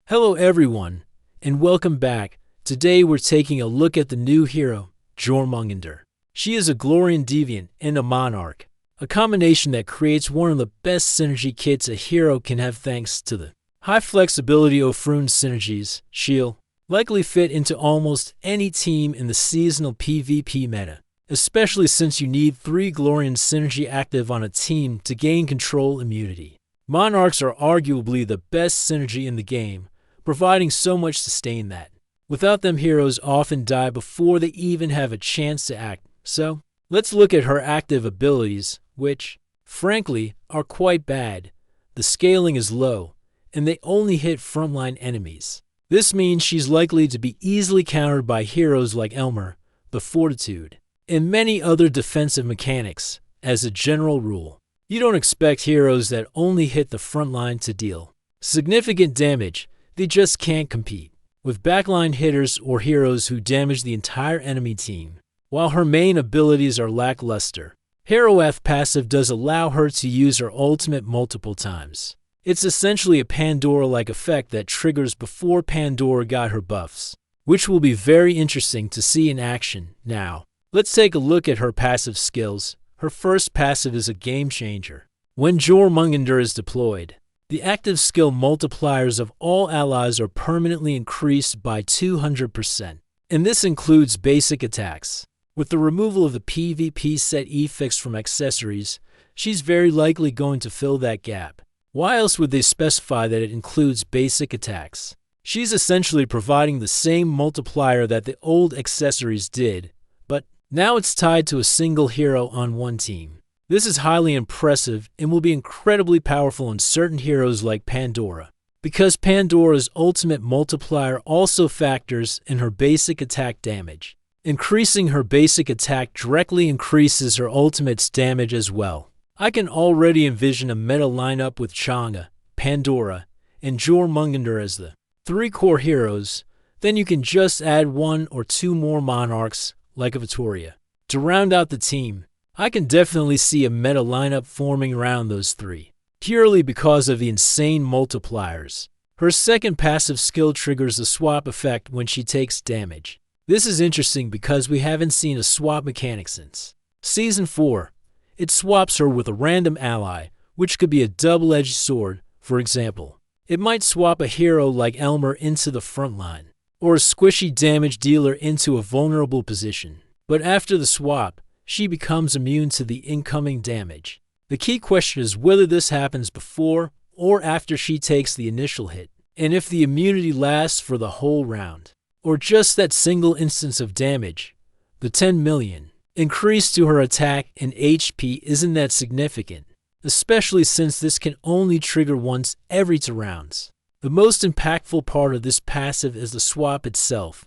Hello everyone, and welcome back. Today we're taking a look at the new hero, Jormungandr. She is a Glorian Deviant and a Monarch, a combination that creates one of the best synergy kits a hero can have thanks to the high flexibility of Rune's synergies. She'll likely fit into almost any team in the seasonal PvP meta, especially since you need 3 Glorian synergy active on a team to gain control immunity. Monarchs are arguably the best synergy in the game, providing so much sustain that without them heroes often die before they even have a chance to act. So, let's look at her active abilities, which, frankly, are quite bad. The scaling is low, and they only hit frontline enemies. This means she's likely to be easily countered by heroes like Elmer, the Fortitude, and many other defensive mechanics. As a general rule, you don't expect heroes that only hit the front line to deal significant damage. They just can't compete with backline hitters or heroes who damage the entire enemy team. While her main abilities are lackluster, Hero F passive does allow her to use her ultimate multiple times. It's essentially a Pandora-like effect that triggers before Pandora got her buffs, which will be very interesting to see in action. Now, let's take a look at her passive skills. Her first passive is a game changer. When Jormungandr is deployed, the active skill multipliers of all allies are permanently increased by 200%, and this includes basic attacks. With the removal of the PvP set effects from accessories, she's very likely going to fill that gap. Why else would they specify that it includes basic attacks? She's essentially providing the same multiplier that the old accessories did, but now it's tied to a single hero on one team. This is highly impressive and will be incredibly powerful in certain heroes like Pandora, because Pandora's ultimate multiplier also factors in her basic attack damage. Increasing her basic attack directly increases her ultimate's damage as well. I can already envision a meta lineup with Chang'e, Pandora, and Jormungandr as the 3 core heroes. Then you can just add 1 or 2 more monarchs like a Vittoria to round out the team. I can definitely see a meta lineup forming around those 3, purely because of the insane multipliers. Her second passive skill triggers the swap effect when she takes damage. This is interesting because we haven't seen a swap mechanic since Season 4. It swaps her with a random ally, which could be a double-edged sword. For example, it might swap a hero like Elmer into the front line, or a squishy damage dealer into a vulnerable position. But after the swap, she becomes immune to the incoming damage. The key question is whether this happens before or after she takes the initial hit, and if the immunity lasts for the whole round, or just that single instance of damage. The 10 million increase to her attack and HP isn't that significant, especially since this can only trigger once every 2 rounds. The most impactful part of this passive is the swap itself,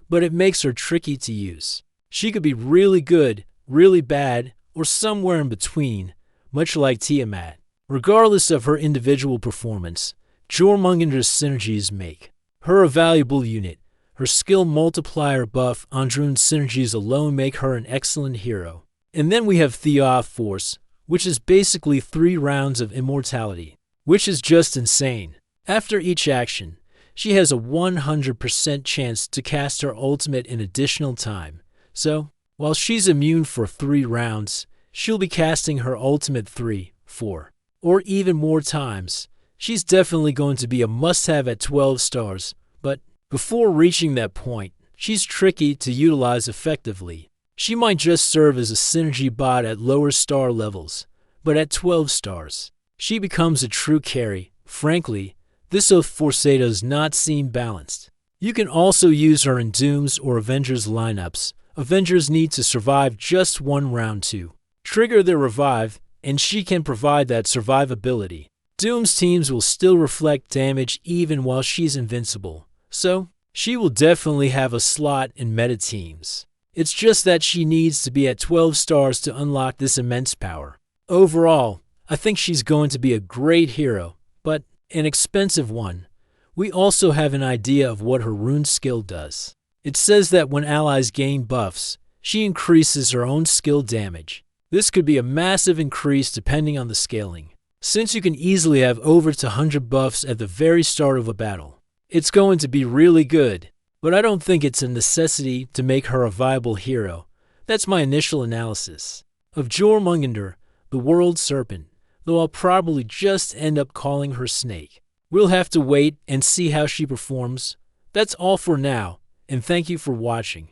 but it makes her tricky to use. She could be really good, really bad, or somewhere in between, much like Tiamat. Regardless of her individual performance, Jormungandra's synergies make her a valuable unit. Her skill multiplier buff on Rune's synergies alone make her an excellent hero. And then we have Theoth Force, which is basically 3 rounds of immortality, which is just insane. After each action, she has a 100% chance to cast her ultimate in additional time. So, while she's immune for 3 rounds, she'll be casting her ultimate 3, 4, or even more times. She's definitely going to be a must-have at 12 stars, but before reaching that point, she's tricky to utilize effectively. She might just serve as a synergy bot at lower star levels, but at 12 stars, she becomes a true carry. Frankly, this Oath Force does not seem balanced. You can also use her in Doom's or Avengers lineups. Avengers need to survive just 1 round to trigger their revive, and she can provide that survivability. Doom's teams will still reflect damage even while she's invincible, so she will definitely have a slot in meta teams. It's just that she needs to be at 12 stars to unlock this immense power. Overall, I think she's going to be a great hero, but an expensive one. We also have an idea of what her rune skill does. It says that when allies gain buffs, she increases her own skill damage. This could be a massive increase depending on the scaling, since you can easily have over 100 buffs at the very start of a battle. It's going to be really good, but I don't think it's a necessity to make her a viable hero. That's my initial analysis of Jormungandr, the World Serpent, though I'll probably just end up calling her Snake. We'll have to wait and see how she performs. That's all for now, and thank you for watching.